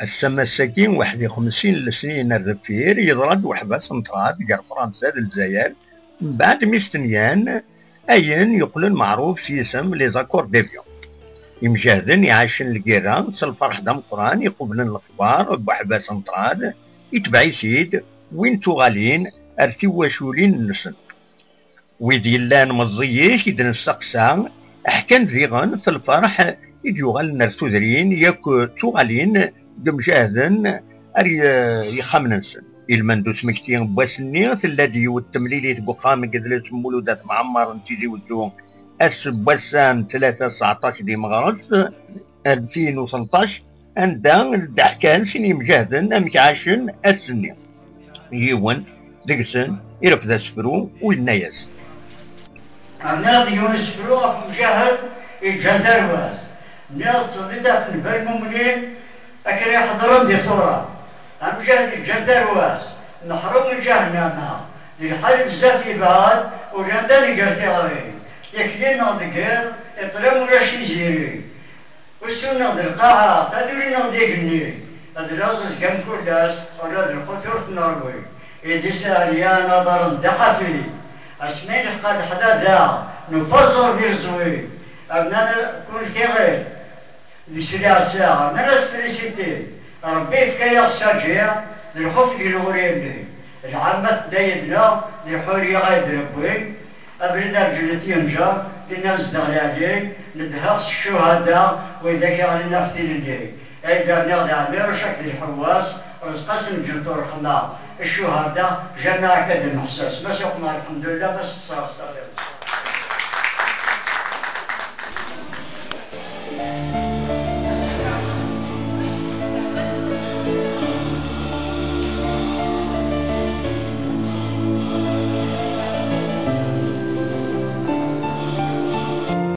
السما الساكين واحد 50 سنين الرفير يضرد وحبة سنتراد قال فرنسا الجزائر من بعد مستنيان أين يقولن معروف سيسم لي زاكور ديفيون يمجاهدن يعيشن الكيران سالفرح دام قران يقبلن الاخبار بحبة سنتراد يتبع سيد وين توغالين ارتي واشولين النسن ويدي لان مضيش يدن السقسا احكان ذيغن في الفرح يجوغال نرسو ذرين ياك توغالين دمجاهدن اري يخمنسن المندوس مكتين بواسني الذي والتمليلي تقوخام قدلت مولودات معمر نتيجي ودون اس بواسان 3/19 دي مغرس 2016 عندها الدحكان سني مجاهدن امك عاشن السني يوان دقسن يرفض سفرو والنايس أنا يونس فرو مجاهد الجندر واس ناس صديقة في البر مملين أكل يحضرون دي صورة مجاهد الجندر واس نحرم الجهنم للحال بزاف بعد وجندر قرتي غيري يكلينا دقير يطلعوا راشي جيري وسونا القاعة تدرينا ديقني الرازس كان كلاس ولاد القطر النروي إدي ساريا نظر دقفي اسمين قد حدا نفصل في الزوي أبنانا كل كغير لسريع الساعة ناس فلسيتي ربي فكا يخساجيا للخوف الغوريني العامة دايدنا لحوري غايد ربي أبرنا رجلتي ينجا لناس دغلالي ندهقس الشهداء وإذا كان لنا في الليل أيضا نغدى عمير شكل الحواس رزقسم جلتور خنا الشهداء جماعة كذا المحساس ما سوق الحمد لله بس تصرف